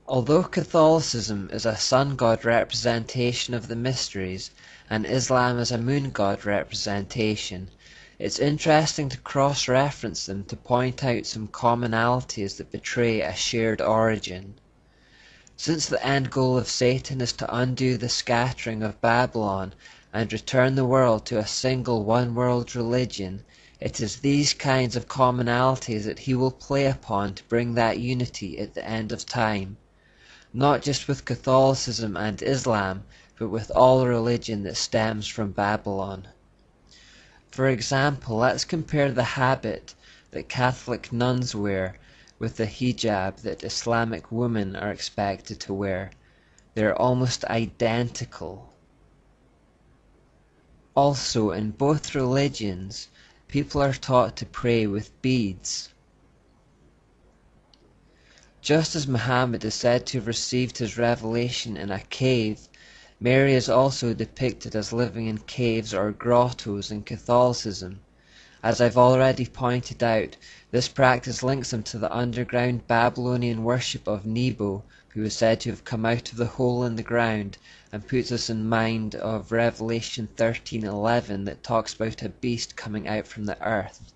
Although Catholicism is a sun god representation of the mysteries, and Islam is a moon god representation, it's interesting to cross-reference them to point out some commonalities that betray a shared origin. Since the end goal of Satan is to undo the scattering of Babylon and return the world to a single one-world religion, it is these kinds of commonalities that he will play upon to bring that unity at the end of time, not just with Catholicism and Islam, but with all religion that stems from Babylon. For example, let's compare the habit that Catholic nuns wear with the hijab that Islamic women are expected to wear. They're almost identical. Also, in both religions, people are taught to pray with beads. Just as Muhammad is said to have received his revelation in a cave, Mary is also depicted as living in caves or grottos in Catholicism. As I've already pointed out, this practice links them to the underground Babylonian worship of Nebo, who is said to have come out of the hole in the ground, and puts us in mind of Revelation 13:11 that talks about a beast coming out from the earth.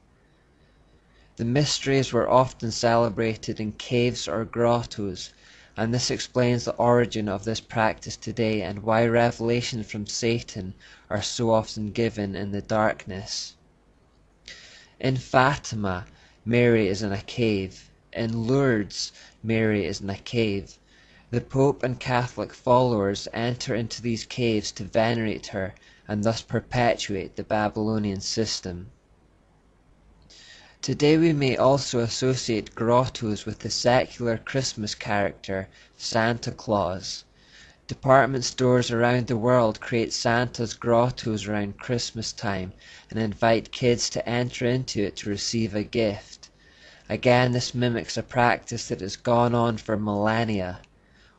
The mysteries were often celebrated in caves or grottos, and this explains the origin of this practice today and why revelations from Satan are so often given in the darkness. In Fatima, Mary is in a cave. In Lourdes, Mary is in a cave. The Pope and Catholic followers enter into these caves to venerate her and thus perpetuate the Babylonian system. Today we may also associate grottos with the secular Christmas character, Santa Claus. Department stores around the world create Santa's grottos around Christmas time and invite kids to enter into it to receive a gift. Again, this mimics a practice that has gone on for millennia.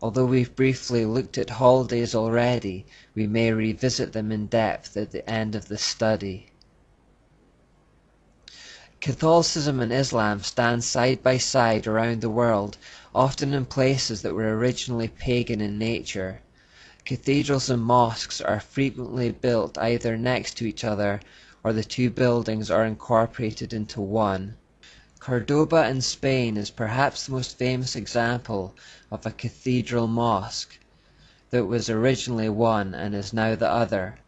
Although we've briefly looked at holidays already, we may revisit them in depth at the end of the study. Catholicism and Islam stand side by side around the world, often in places that were originally pagan in nature. Cathedrals and mosques are frequently built either next to each other, or the two buildings are incorporated into one. Cordoba in Spain is perhaps the most famous example of a cathedral mosque that was originally one and is now the other.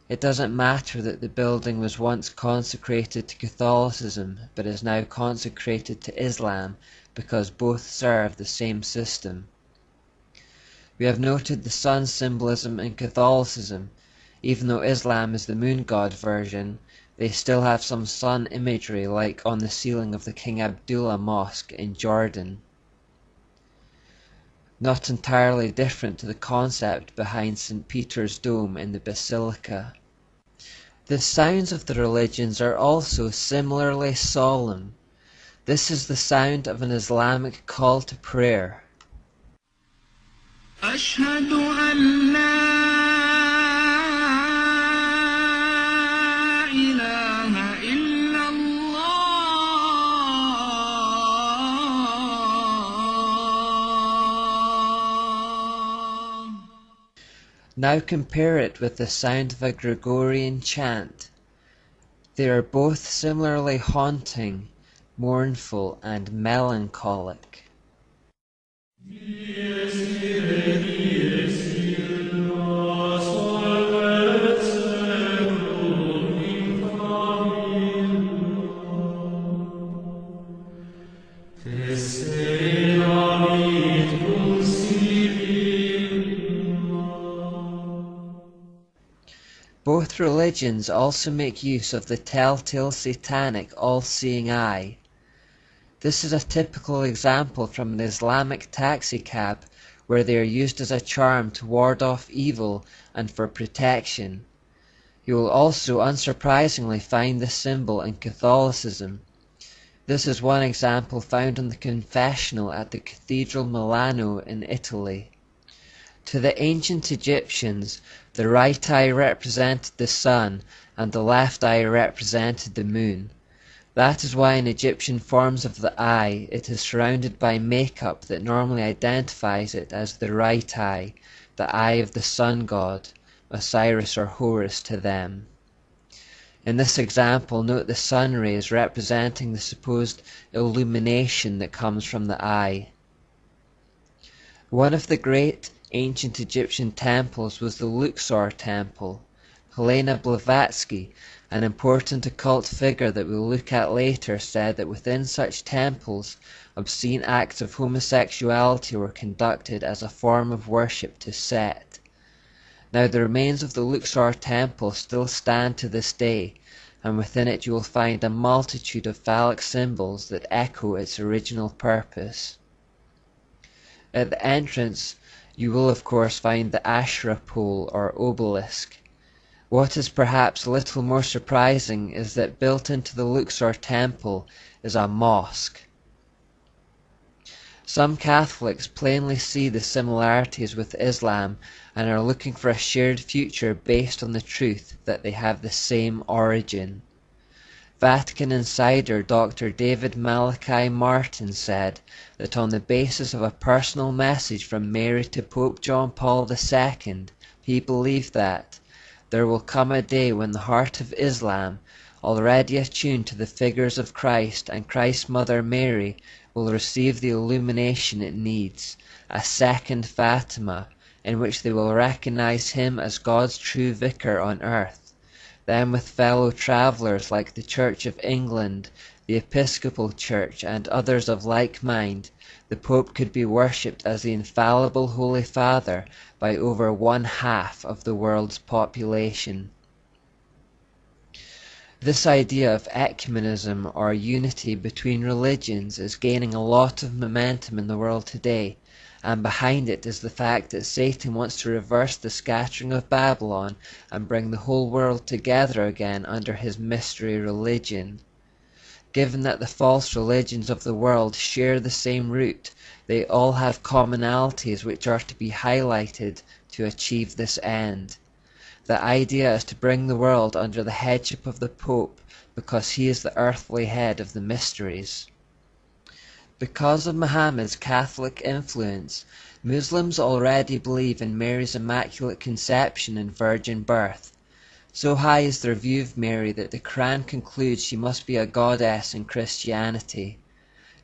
It doesn't matter that the building was once consecrated to Catholicism but is now consecrated to Islam because both serve the same system. We have noted the sun symbolism in Catholicism. Even though Islam is the moon god version, they still have some sun imagery like on the ceiling of the King Abdullah Mosque in Jordan. Not entirely different to the concept behind St. Peter's Dome in the Basilica. The sounds of the religions are also similarly solemn. This is the sound of an Islamic call to prayer. أشهد أن لا إله إلا الله. Now compare it with the sound of a Gregorian chant. They are both similarly haunting, mournful, and melancholic. Both religions also make use of the telltale satanic all-seeing eye. This is a typical example from an Islamic taxicab where they are used as a charm to ward off evil and for protection. You will also unsurprisingly find this symbol in Catholicism. This is one example found in the confessional at the Cathedral Milano in Italy. To the ancient Egyptians, the right eye represented the sun and the left eye represented the moon. That is why in Egyptian forms of the eye it is surrounded by makeup that normally identifies it as the right eye, the eye of the sun god, Osiris or Horus to them. In this example, note the sun rays representing the supposed illumination that comes from the eye. One of the great ancient Egyptian temples was the Luxor temple. Helena Blavatsky, an important occult figure that we'll look at later, said that within such temples, obscene acts of homosexuality were conducted as a form of worship to Set. Now the remains of the Luxor temple still stand to this day, and within it you will find a multitude of phallic symbols that echo its original purpose. At the entrance, you will of course find the Asherah pole or obelisk. What is perhaps a little more surprising is that built into the Luxor temple is a mosque. Some Catholics plainly see the similarities with Islam and are looking for a shared future based on the truth that they have the same origin. Vatican insider Dr. David Malachi Martin said that on the basis of a personal message from Mary to Pope John Paul II, he believed that there will come a day when the heart of Islam, already attuned to the figures of Christ and Christ's mother Mary, will receive the illumination it needs, a second Fatima, in which they will recognize him as God's true vicar on earth. Then with fellow travellers like the Church of England, the Episcopal Church, and others of like mind, the Pope could be worshipped as the infallible Holy Father by over 1/2 of the world's population. This idea of ecumenism or unity between religions is gaining a lot of momentum in the world today, and behind it is the fact that Satan wants to reverse the scattering of Babylon and bring the whole world together again under his mystery religion. Given that the false religions of the world share the same root, they all have commonalities which are to be highlighted to achieve this end. The idea is to bring the world under the headship of the Pope because he is the earthly head of the mysteries. Because of Muhammad's Catholic influence, Muslims already believe in Mary's Immaculate Conception and virgin birth. So high is their view of Mary that the Quran concludes she must be a goddess in Christianity.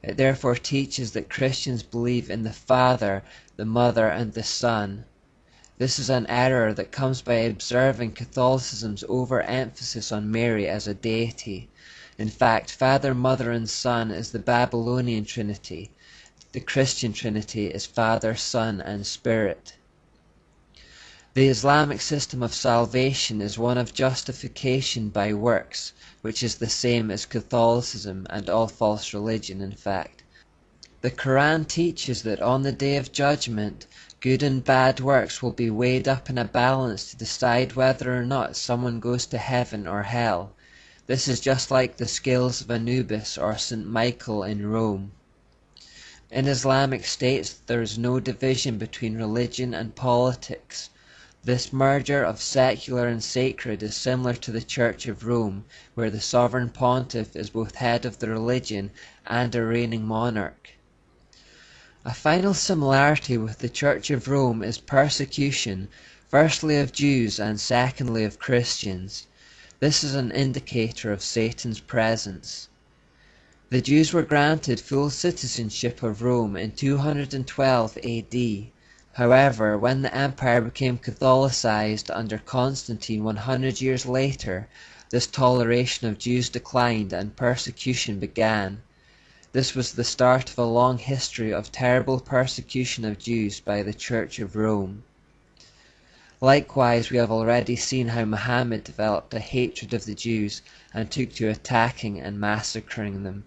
It therefore teaches that Christians believe in the Father, the Mother, and the Son. This is an error that comes by observing Catholicism's overemphasis on Mary as a deity. In fact, Father, Mother, and Son is the Babylonian Trinity. The Christian Trinity is Father, Son, and Spirit. The Islamic system of salvation is one of justification by works, which is the same as Catholicism and all false religion, in fact. The Quran teaches that on the day of judgment, good and bad works will be weighed up in a balance to decide whether or not someone goes to heaven or hell. This is just like the scales of Anubis or St. Michael in Rome. In Islamic states, there is no division between religion and politics. This merger of secular and sacred is similar to the Church of Rome, where the sovereign pontiff is both head of the religion and a reigning monarch. A final similarity with the Church of Rome is persecution, firstly of Jews and secondly of Christians. This is an indicator of Satan's presence. The Jews were granted full citizenship of Rome in 212 AD. However, when the empire became Catholicized under Constantine 100 years later, this toleration of Jews declined and persecution began. This was the start of a long history of terrible persecution of Jews by the Church of Rome. Likewise, we have already seen how Muhammad developed a hatred of the Jews and took to attacking and massacring them.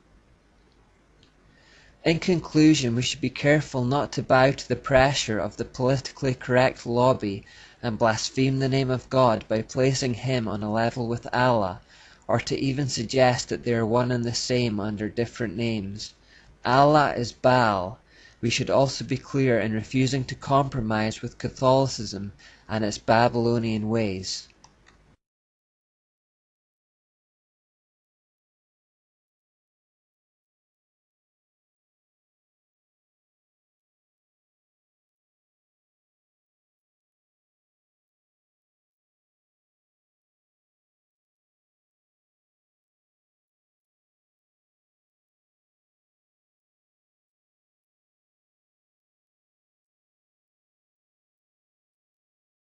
In conclusion, we should be careful not to bow to the pressure of the politically correct lobby and blaspheme the name of God by placing him on a level with Allah, or to even suggest that they are one and the same under different names. Allah is Baal. We should also be clear in refusing to compromise with Catholicism and its Babylonian ways.